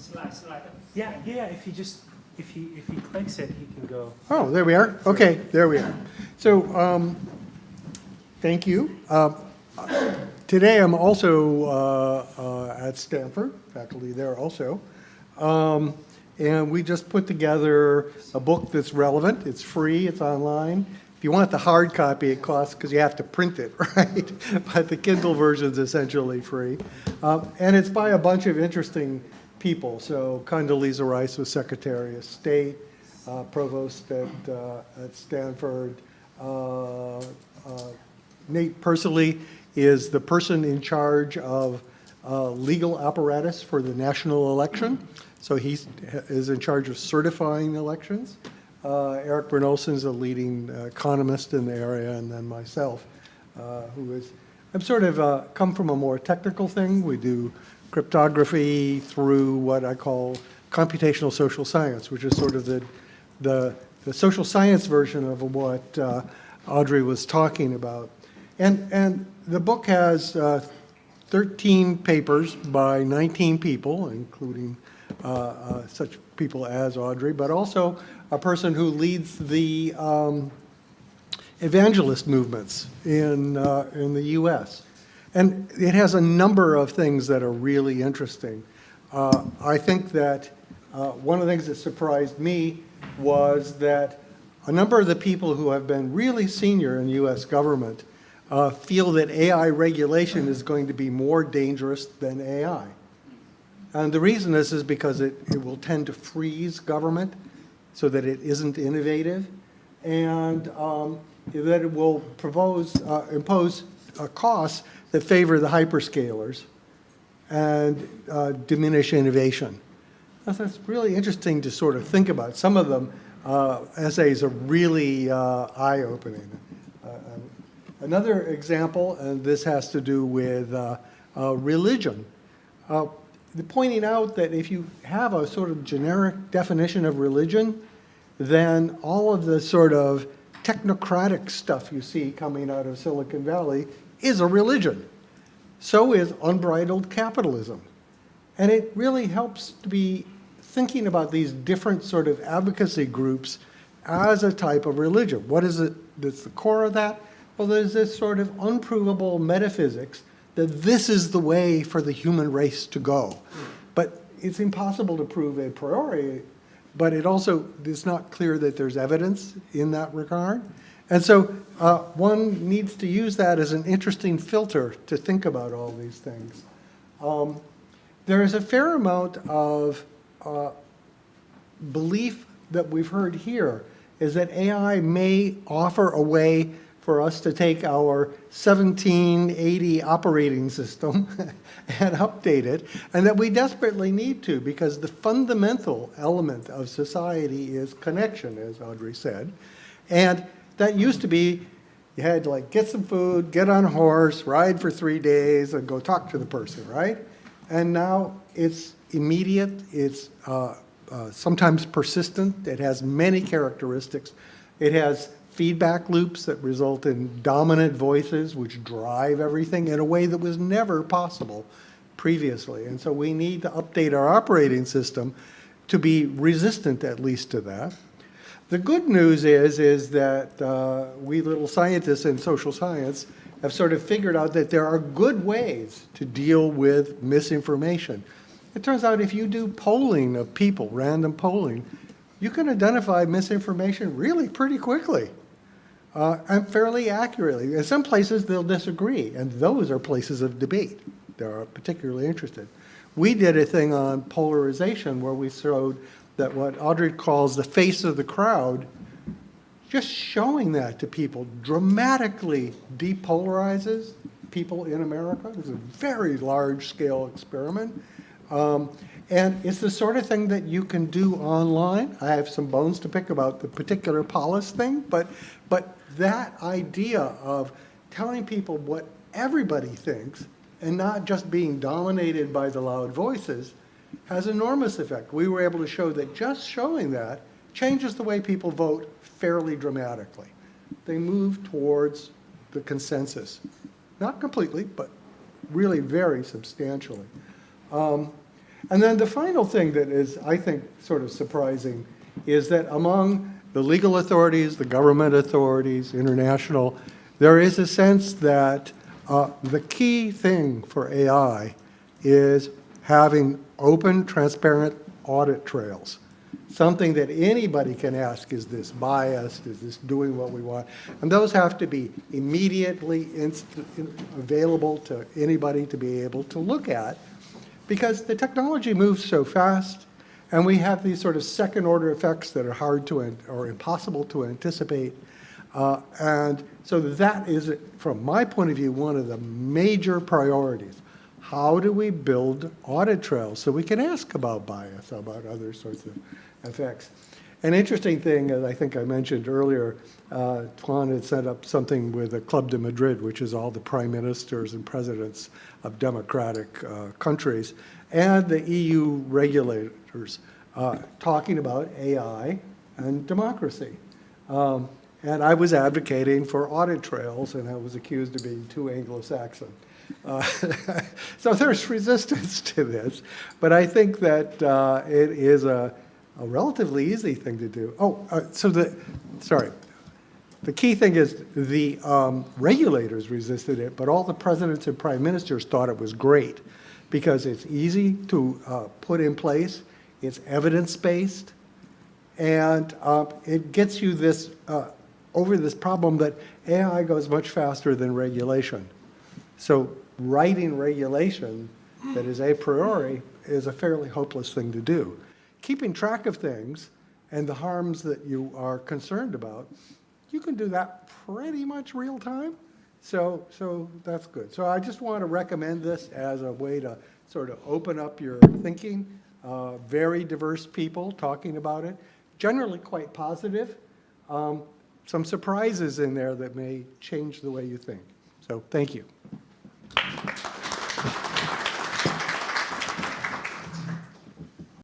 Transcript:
slide. Yeah, if he clicks it, he can go. Oh, there we are. Okay, there we are. So, thank you. Today I'm also at Stanford, faculty there also. And we just put together a book that's relevant. It's free, it's online. If you want the hard copy, it costs because you have to print it, right? But the Kindle version is essentially free. And it's by a bunch of interesting people. So Condoleezza Rice was Secretary of State, Provost at Stanford. Nate Persily is the person in charge of legal apparatus for the national election. So he is in charge of certifying elections. Eric Bernolson is a leading economist in the area, and then myself, I'm sort of come from a more technical thing. We do cryptography through what I call computational social science, which is sort of the social science version of what Audrey was talking about. And the book has 13 papers by 19 people, including such people as Audrey, but also a person who leads the evangelist movements in the U.S. And it has a number of things that are really interesting. I think that one of the things that surprised me was that a number of the people who have been really senior in U.S. government feel that AI regulation is going to be more dangerous than AI. And the reason is because it will tend to freeze government so that it isn't innovative, and that it will impose costs that favor the hyperscalers and diminish innovation. That's really interesting to sort of think about. Some of them essays are really eye-opening. Another example, and this has to do with religion. Pointing out that if you have a sort of generic definition of religion, then all of the sort of technocratic stuff you see coming out of Silicon Valley is a religion. So is unbridled capitalism. And it really helps to be thinking about these different sort of advocacy groups as a type of religion. What is it that's the core of that? Well, there's this sort of unprovable metaphysics that this is the way for the human race to go. But it's impossible to prove a priori, but it also is not clear that there's evidence in that regard. And so one needs to use that as an interesting filter to think about all these things. There is a fair amount of belief that we've heard here is that AI may offer a way for us to take our 1780 operating system and update it, and that we desperately need to, because the fundamental element of society is connection, as Audrey said. And that used to be, you had to like get some food, get on a horse, ride for 3 days, and go talk to the person, right? And now it's immediate, it's sometimes persistent, it has many characteristics. It has feedback loops that result in dominant voices which drive everything in a way that was never possible previously. And so we need to update our operating system to be resistant at least to that. The good news is that we little scientists in social science have sort of figured out that there are good ways to deal with misinformation. It turns out if you do polling of people, random polling, you can identify misinformation really pretty quickly. And fairly accurately. In some places they'll disagree, and those are places of debate. They're particularly interested. We did a thing on polarization where we showed that what Audrey calls the face of the crowd, just showing that to people dramatically depolarizes people in America. It's a very large-scale experiment. And it's the sort of thing that you can do online. I have some bones to pick about the particular Polis thing, but that idea of telling people what everybody thinks and not just being dominated by the loud voices has enormous effect. We were able to show that just showing that changes the way people vote fairly dramatically. They move towards the consensus. Not completely, but really very substantially. And then the final thing that is, I think, sort of surprising is that among the legal authorities, the government authorities, international, there is a sense that the key thing for AI is having open, transparent audit trails. Something that anybody can ask, is this biased? Is this doing what we want? And those have to be immediately available to anybody to be able to look at, because the technology moves so fast, and we have these sort of second-order effects that are hard to or impossible to anticipate. And so that is, from my point of view, one of the major priorities. How do we build audit trails so we can ask about bias, about other sorts of effects? An interesting thing, as I think I mentioned earlier, Tuan had set up something with the Club de Madrid, which is all the prime ministers and presidents of democratic countries, and the EU regulators talking about AI and democracy. And I was advocating for audit trails, and I was accused of being too Anglo-Saxon. So there's resistance to this, but I think that it is a relatively easy thing to do. The key thing is the regulators resisted it, but all the presidents and prime ministers thought it was great because it's easy to put in place, it's evidence-based, and it gets you this over this problem that AI goes much faster than regulation. So writing regulation that is a priori is a fairly hopeless thing to do. Keeping track of things and the harms that you are concerned about, you can do that pretty much real time. So that's good. So I just want to recommend this as a way to sort of open up your thinking. Very diverse people talking about it, generally quite positive. Some surprises in there that may change the way you think. So thank you.